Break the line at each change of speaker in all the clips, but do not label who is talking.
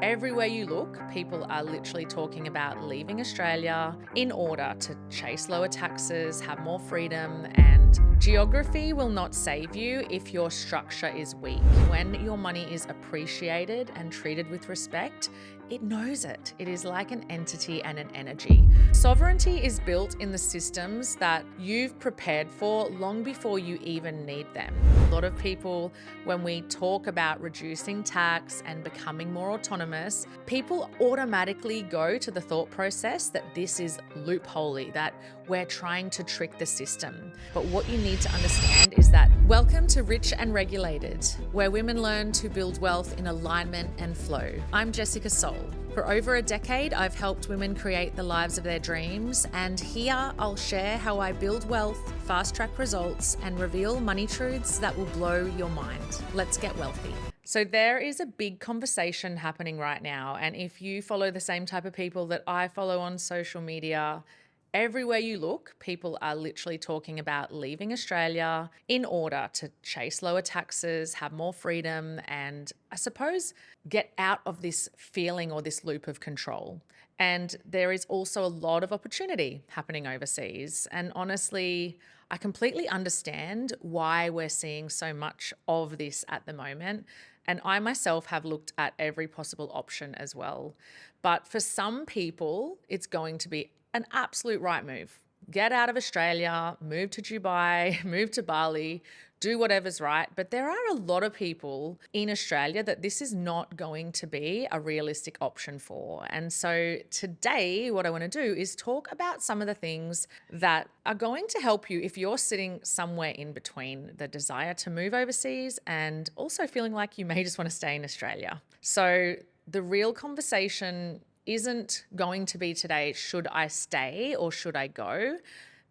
Everywhere you look, people are literally talking about leaving Australia in order to chase lower taxes, have more freedom, and geography will not save you if your structure is weak. When your money is appreciated and treated with respect, it knows it. It is like an entity and an energy. Sovereignty is built in the systems that you've prepared for long before you even need them. A lot of people, when we talk about reducing tax and becoming more autonomous, people automatically go to the thought process that this is loopholey, that we're trying to trick the system. But what you need to understand is that welcome to Rich and Regulated, where women learn to build wealth in alignment and flow. I'm Jessica Soul. For over a decade, I've helped women create the lives of their dreams, and here I'll share how I build wealth, fast-track results, and reveal money truths that will blow your mind. Let's get wealthy. So there is a big conversation happening right now, and if you follow the same type of people that I follow on social media, everywhere you look, people are literally talking about leaving Australia in order to chase lower taxes, have more freedom, and I suppose get out of this feeling or this loop of control. And there is also a lot of opportunity happening overseas. And honestly, I completely understand why we're seeing so much of this at the moment. And I myself have looked at every possible option as well. But for some people, it's going to be an absolute right move. Get out of Australia, move to Dubai, move to Bali, do whatever's right. But there are a lot of people in Australia that this is not going to be a realistic option for. And so today, what I want to do is talk about some of the things that are going to help you if you're sitting somewhere in between the desire to move overseas and also feeling like you may just want to stay in Australia. So the real conversation isn't going to be today, should I stay or should I go?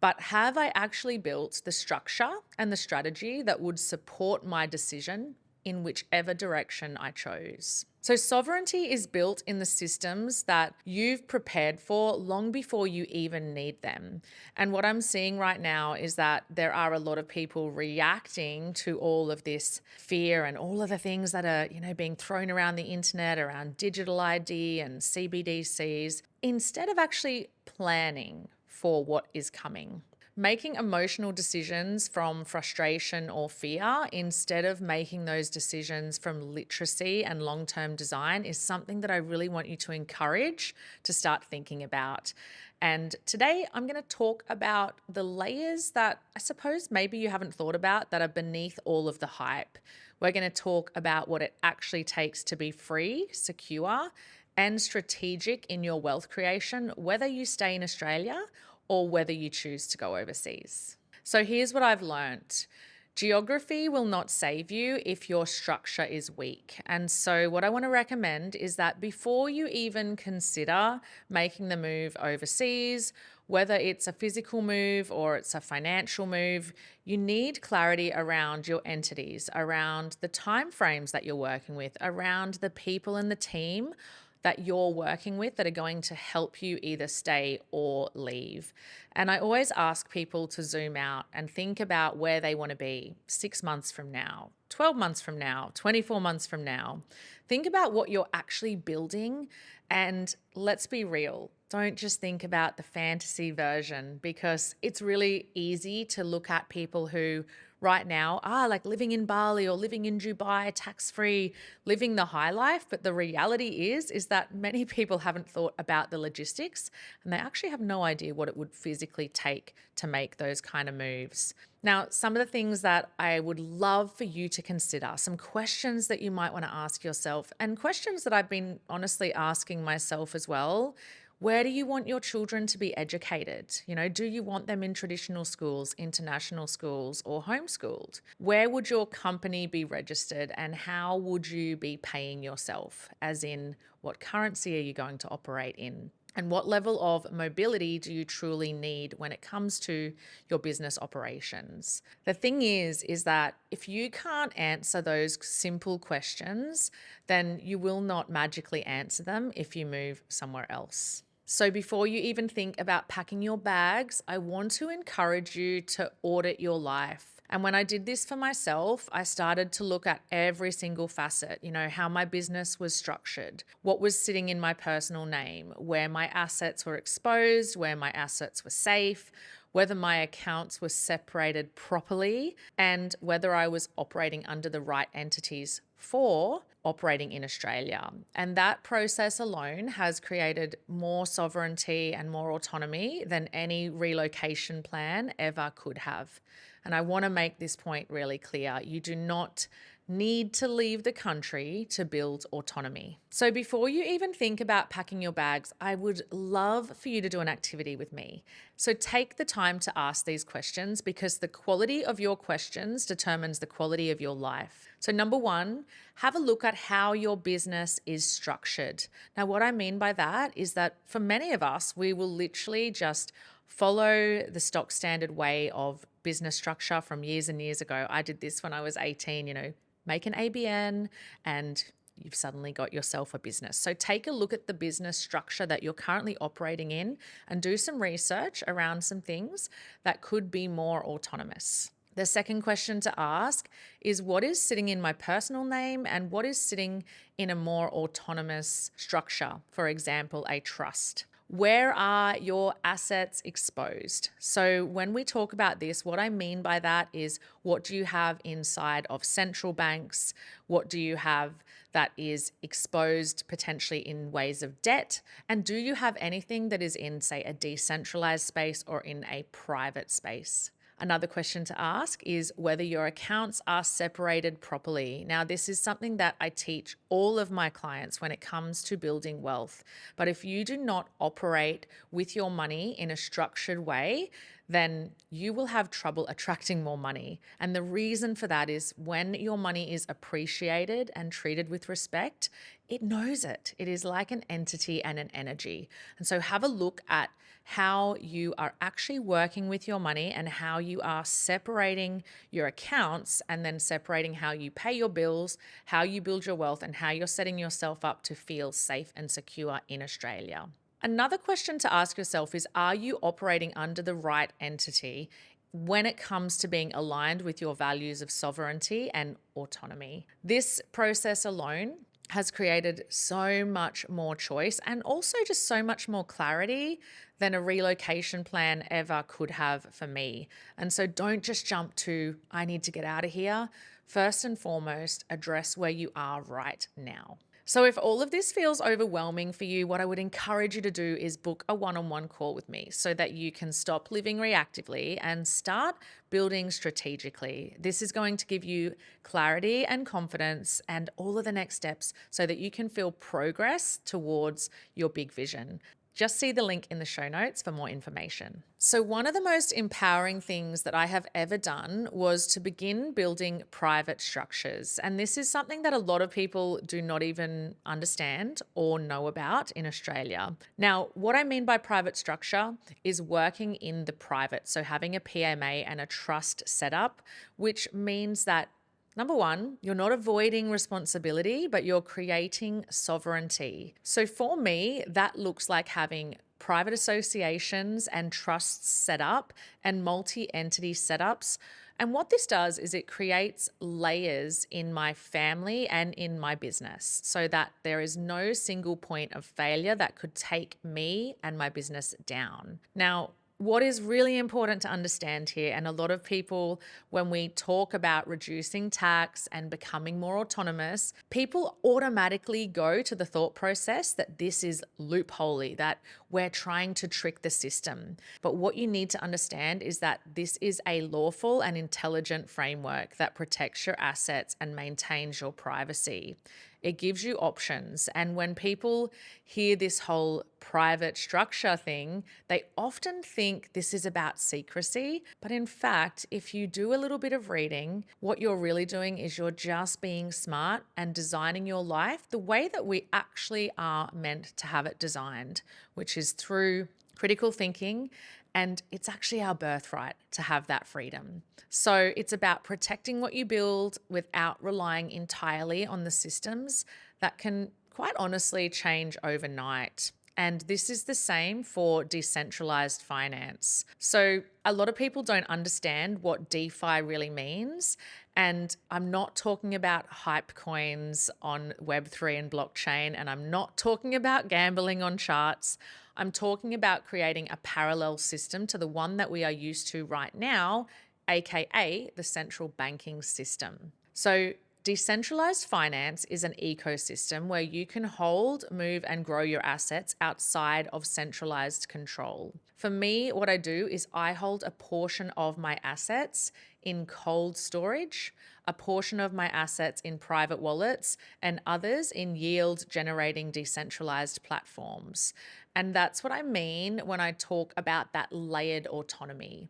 But have I actually built the structure and the strategy that would support my decision in whichever direction I chose? So sovereignty is built in the systems that you've prepared for long before you even need them. And what I'm seeing right now is that there are a lot of people reacting to all of this fear and all of the things that are, being thrown around the internet around digital ID and CBDCs, instead of actually planning for what is coming. Making emotional decisions from frustration or fear instead of making those decisions from literacy and long-term design is something that I really want you to encourage to start thinking about. And today I'm going to talk about the layers that I suppose maybe you haven't thought about that are beneath all of the hype. We're going to talk about what it actually takes to be free, secure, and strategic in your wealth creation, whether you stay in Australia or whether you choose to go overseas. So here's what I've learned. Geography will not save you if your structure is weak. And so what I want to recommend is that before you even consider making the move overseas, whether it's a physical move or it's a financial move, you need clarity around your entities, around the timeframes that you're working with, around the people in the team that you're working with that are going to help you either stay or leave. And I always ask people to zoom out and think about where they want to be 6 months from now, 12 months from now, 24 months from now. Think about what you're actually building, and let's be real. Don't just think about the fantasy version, because it's really easy to look at people who right now are like living in Bali or living in Dubai, tax-free, living the high life. But the reality is that many people haven't thought about the logistics, and they actually have no idea what it would physically take to make those kind of moves. Now, some of the things that I would love for you to consider, some questions that you might want to ask yourself, and questions that I've been honestly asking myself as well. Where do you want your children to be educated? Do you want them in traditional schools, international schools, or homeschooled? Where would your company be registered, and how would you be paying yourself? As in, what currency are you going to operate in? And what level of mobility do you truly need when it comes to your business operations? The thing is that if you can't answer those simple questions, then you will not magically answer them if you move somewhere else. So before you even think about packing your bags, I want to encourage you to audit your life. And when I did this for myself, I started to look at every single facet, how my business was structured, what was sitting in my personal name, where my assets were exposed, where my assets were safe, whether my accounts were separated properly, and whether I was operating under the right entities for operating in Australia. And that process alone has created more sovereignty and more autonomy than any relocation plan ever could have. And I want to make this point really clear. You do not need to leave the country to build autonomy. So before you even think about packing your bags, I would love for you to do an activity with me. So take the time to ask these questions, because the quality of your questions determines the quality of your life. So number one, have a look at how your business is structured. Now, what I mean by that is that for many of us, we will literally just follow the stock standard way of business structure from years and years ago. I did this when I was 18, make an ABN and you've suddenly got yourself a business. So take a look at the business structure that you're currently operating in and do some research around some things that could be more autonomous. The second question to ask is, what is sitting in my personal name and what is sitting in a more autonomous structure? For example, a trust. Where are your assets exposed? So when we talk about this, what I mean by that is, what do you have inside of central banks? What do you have that is exposed potentially in ways of debt? And do you have anything that is in, say, a decentralized space or in a private space? Another question to ask is whether your accounts are separated properly. Now, this is something that I teach all of my clients when it comes to building wealth. But if you do not operate with your money in a structured way, then you will have trouble attracting more money. And the reason for that is, when your money is appreciated and treated with respect, it knows it. It is like an entity and an energy. And so have a look at how you are actually working with your money and how you are separating your accounts, and then separating how you pay your bills, how you build your wealth, and how you're setting yourself up to feel safe and secure in Australia. Another question to ask yourself is, are you operating under the right entity when it comes to being aligned with your values of sovereignty and autonomy? This process alone has created so much more choice and also just so much more clarity than a relocation plan ever could have for me. And so don't just jump to, I need to get out of here. First and foremost, address where you are right now. So if all of this feels overwhelming for you, what I would encourage you to do is book a one-on-one call with me so that you can stop living reactively and start building strategically. This is going to give you clarity and confidence and all of the next steps so that you can feel progress towards your big vision. Just see the link in the show notes for more information. So one of the most empowering things that I have ever done was to begin building private structures. And this is something that a lot of people do not even understand or know about in Australia. Now, what I mean by private structure is working in the private. So having a PMA and a trust setup, which means that number one, you're not avoiding responsibility, but you're creating sovereignty. So for me, that looks like having private associations and trusts set up and multi-entity setups. And what this does is it creates layers in my family and in my business so that there is no single point of failure that could take me and my business down. Now, what is really important to understand here, and a lot of people, when we talk about reducing tax and becoming more autonomous, people automatically go to the thought process that this is loopholey, that we're trying to trick the system. But what you need to understand is that this is a lawful and intelligent framework that protects your assets and maintains your privacy. It gives you options. And when people hear this whole private structure thing, they often think this is about secrecy. But in fact, if you do a little bit of reading, what you're really doing is you're just being smart and designing your life the way that we actually are meant to have it designed, which is through critical thinking. And it's actually our birthright to have that freedom. So it's about protecting what you build without relying entirely on the systems that can quite honestly change overnight. And this is the same for decentralized finance. So, a lot of people don't understand what DeFi really means. And I'm not talking about hype coins on Web3 and blockchain, and I'm not talking about gambling on charts. I'm talking about creating a parallel system to the one that we are used to right now, aka the central banking system. So, decentralized finance is an ecosystem where you can hold, move, and grow your assets outside of centralized control. For me, what I do is I hold a portion of my assets in cold storage, a portion of my assets in private wallets, and others in yield generating decentralized platforms. And that's what I mean when I talk about that layered autonomy.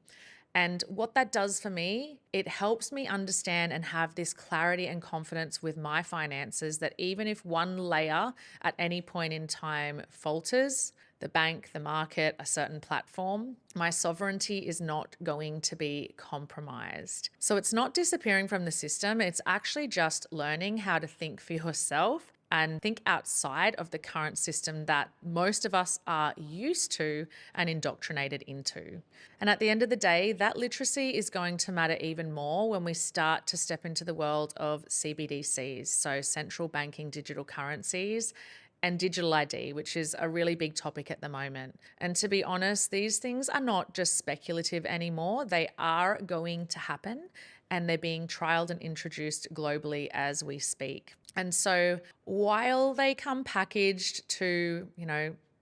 And what that does for me, it helps me understand and have this clarity and confidence with my finances that even if one layer at any point in time falters, the bank, the market, a certain platform, my sovereignty is not going to be compromised. So it's not disappearing from the system, it's actually just learning how to think for yourself and think outside of the current system that most of us are used to and indoctrinated into. And at the end of the day, that literacy is going to matter even more when we start to step into the world of CBDCs, so central banking digital currencies, and digital ID, which is a really big topic at the moment. And to be honest, these things are not just speculative anymore. They are going to happen, and they're being trialed and introduced globally as we speak. And so while they come packaged to,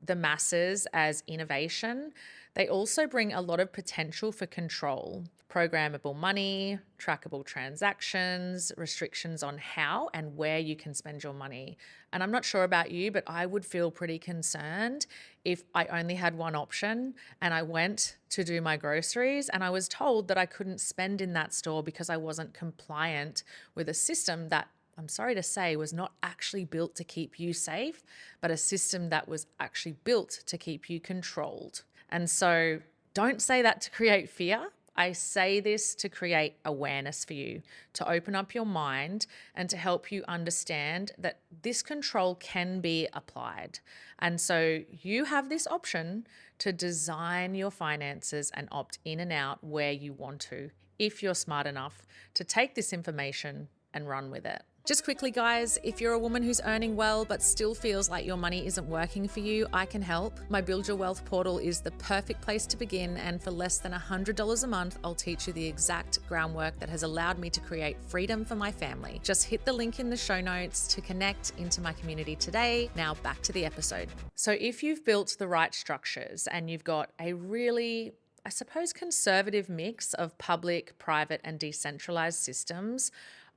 the masses as innovation, they also bring a lot of potential for control. Programmable money, trackable transactions, restrictions on how and where you can spend your money. And I'm not sure about you, but I would feel pretty concerned if I only had one option and I went to do my groceries and I was told that I couldn't spend in that store because I wasn't compliant with a system that, I'm sorry to say, was not actually built to keep you safe, but a system that was actually built to keep you controlled. And so don't say that to create fear. I say this to create awareness for you, to open up your mind and to help you understand that this control can be applied. And so you have this option to design your finances and opt in and out where you want to, if you're smart enough to take this information and run with it. Just quickly, guys, if you're a woman who's earning well but still feels like your money isn't working for you, I can help. My Build Your Wealth portal is the perfect place to begin, and for less than $100 a month, I'll teach you the exact groundwork that has allowed me to create freedom for my family. Just hit the link in the show notes to connect into my community today. Now back to the episode. So if you've built the right structures and you've got a really, I suppose, conservative mix of public, private, and decentralized systems,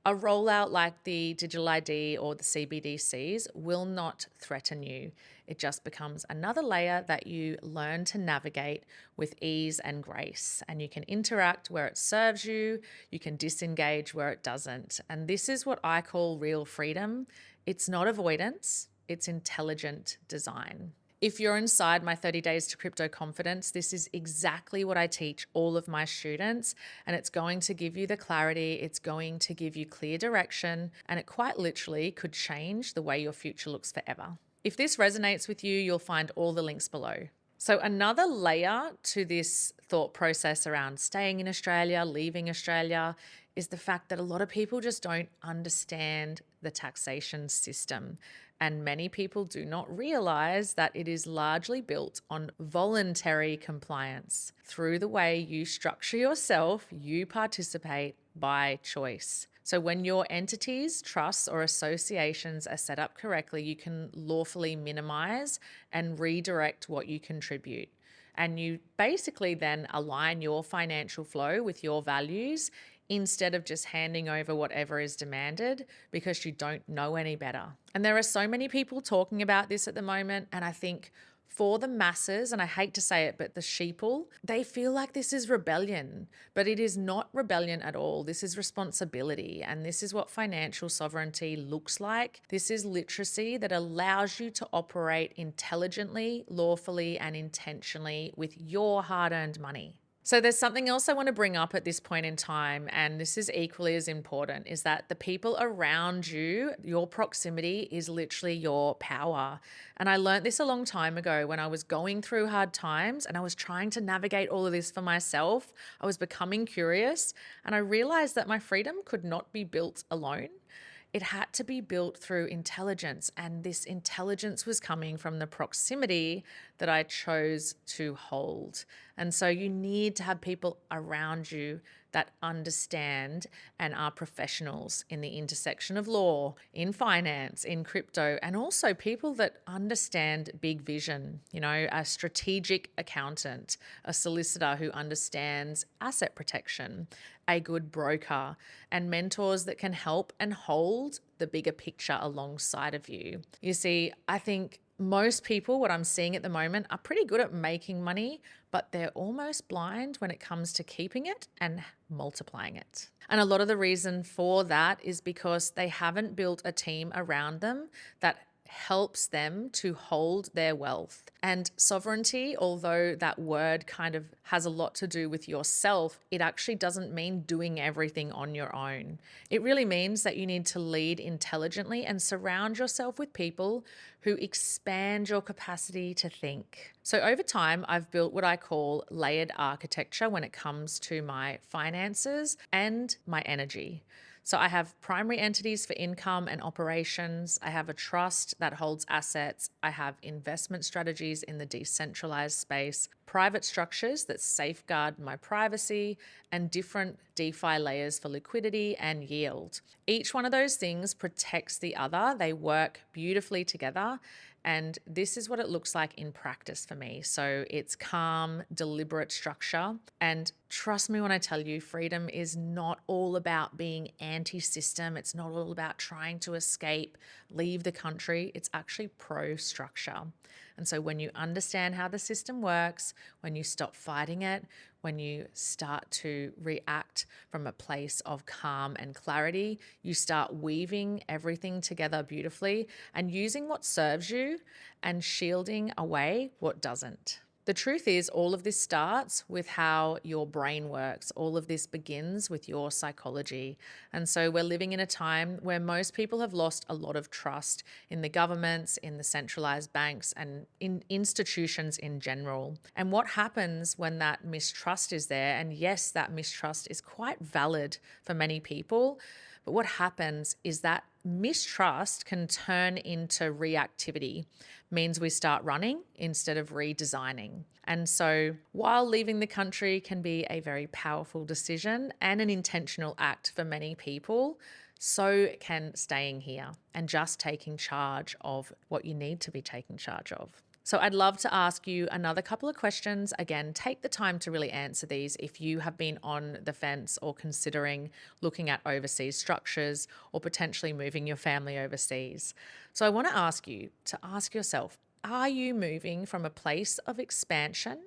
a rollout like the digital ID or the CBDCs will not threaten you. It just becomes another layer that you learn to navigate with ease and grace. And you can interact where it serves you, you can disengage where it doesn't. And this is what I call real freedom. It's not avoidance, it's intelligent design. If you're inside my 30 Days to Crypto Confidence, this is exactly what I teach all of my students, and it's going to give you the clarity, it's going to give you clear direction, and it quite literally could change the way your future looks forever. If this resonates with you, you'll find all the links below. So another layer to this thought process around staying in Australia, leaving Australia, is the fact that a lot of people just don't understand the taxation system. And many people do not realize that it is largely built on voluntary compliance. Through the way you structure yourself, you participate by choice. So when your entities, trusts, or associations are set up correctly, you can lawfully minimize and redirect what you contribute. And you basically then align your financial flow with your values instead of just handing over whatever is demanded because you don't know any better. And there are so many people talking about this at the moment, and I think for the masses, and I hate to say it, but the sheeple, they feel like this is rebellion, but it is not rebellion at all. This is responsibility, and this is what financial sovereignty looks like. This is literacy that allows you to operate intelligently, lawfully, and intentionally with your hard-earned money. So there's something else I want to bring up at this point in time, and this is equally as important, is that the people around you, your proximity is literally your power. And I learned this a long time ago when I was going through hard times and I was trying to navigate all of this for myself. I was becoming curious and I realized that my freedom could not be built alone. It had to be built through intelligence, and this intelligence was coming from the proximity that I chose to hold. And so you need to have people around you that understand and are professionals in the intersection of law, in finance, in crypto, and also people that understand big vision, a strategic accountant, a solicitor who understands asset protection, a good broker, and mentors that can help and hold the bigger picture alongside of you. You see, I think most people, what I'm seeing at the moment, are pretty good at making money, but they're almost blind when it comes to keeping it and multiplying it. And a lot of the reason for that is because they haven't built a team around them that helps them to hold their wealth. And sovereignty, although that word kind of has a lot to do with yourself, it actually doesn't mean doing everything on your own. It really means that you need to lead intelligently and surround yourself with people who expand your capacity to think. So over time, I've built what I call layered architecture when it comes to my finances and my energy. So I have primary entities for income and operations. I have a trust that holds assets. I have investment strategies in the decentralized space, private structures that safeguard my privacy, and different DeFi layers for liquidity and yield. Each one of those things protects the other. They work beautifully together. And this is what it looks like in practice for me. So it's calm, deliberate structure. And trust me when I tell you, freedom is not all about being anti-system. It's not all about trying to escape, leave the country. It's actually pro-structure. And so when you understand how the system works, when you stop fighting it, when you start to react from a place of calm and clarity, you start weaving everything together beautifully and using what serves you and shielding away what doesn't. The truth is, all of this starts with how your brain works. All of this begins with your psychology. And so we're living in a time where most people have lost a lot of trust in the governments, in the centralized banks, and in institutions in general. And what happens when that mistrust is there? And yes, that mistrust is quite valid for many people. But what happens is that mistrust can turn into reactivity, means we start running instead of redesigning. And so while leaving the country can be a very powerful decision and an intentional act for many people, so can staying here and just taking charge of what you need to be taking charge of. So I'd love to ask you another couple of questions. Again, take the time to really answer these if you have been on the fence or considering looking at overseas structures or potentially moving your family overseas. So I want to ask you to ask yourself, are you moving from a place of expansion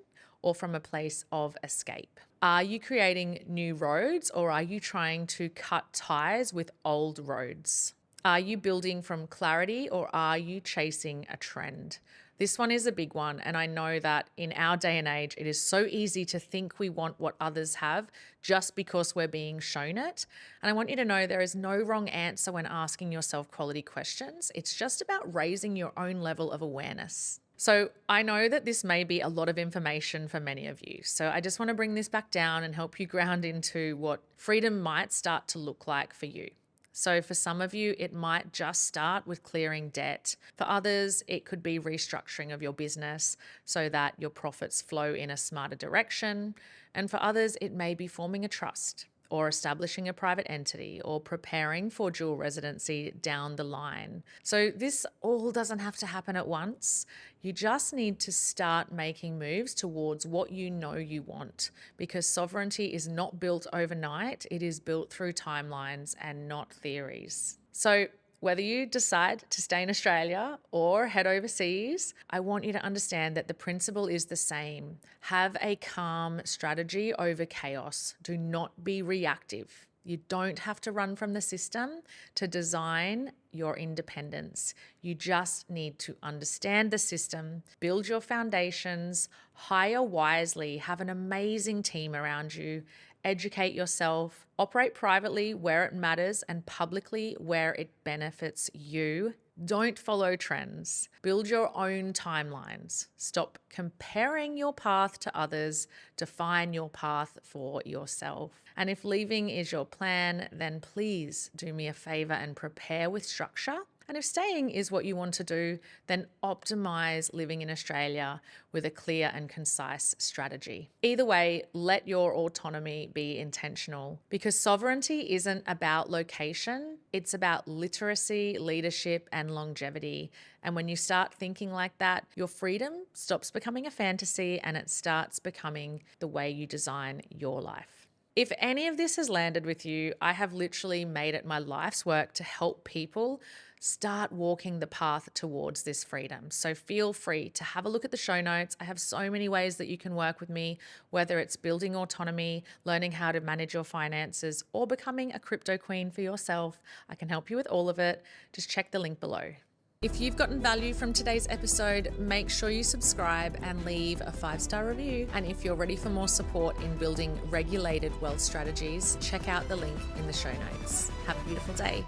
or from a place of escape? Are you creating new roads or are you trying to cut ties with old roads? Are you building from clarity or are you chasing a trend? This one is a big one, and I know that in our day and age, it is so easy to think we want what others have just because we're being shown it. And I want you to know there is no wrong answer when asking yourself quality questions. It's just about raising your own level of awareness. So I know that this may be a lot of information for many of you. So I just want to bring this back down and help you ground into what freedom might start to look like for you. So for some of you, it might just start with clearing debt. For others, it could be restructuring of your business so that your profits flow in a smarter direction. And for others, it may be forming a trust or establishing a private entity or preparing for dual residency down the line. So this all doesn't have to happen at once. You just need to start making moves towards what you know you want, because sovereignty is not built overnight. It is built through timelines and not theories. So whether you decide to stay in Australia or head overseas, I want you to understand that the principle is the same. Have a calm strategy over chaos. Do not be reactive. You don't have to run from the system to design your independence. You just need to understand the system, build your foundations, hire wisely, have an amazing team around you, educate yourself, operate privately where it matters and publicly where it benefits you. Don't follow trends. Build your own timelines. Stop comparing your path to others. Define your path for yourself. And if leaving is your plan, then please do me a favor and prepare with structure. And if staying is what you want to do, then optimize living in Australia with a clear and concise strategy. Either way, let your autonomy be intentional, because sovereignty isn't about location, it's about literacy, leadership, and longevity. And when you start thinking like that, your freedom stops becoming a fantasy and it starts becoming the way you design your life. If any of this has landed with you, I have literally made it my life's work to help people start walking the path towards this freedom. So feel free to have a look at the show notes. I have so many ways that you can work with me, whether it's building autonomy, learning how to manage your finances, or becoming a crypto queen for yourself. I can help you with all of it. Just check the link below. If you've gotten value from today's episode, make sure you subscribe and leave a 5-star review. And if you're ready for more support in building regulated wealth strategies, check out the link in the show notes. Have a beautiful day.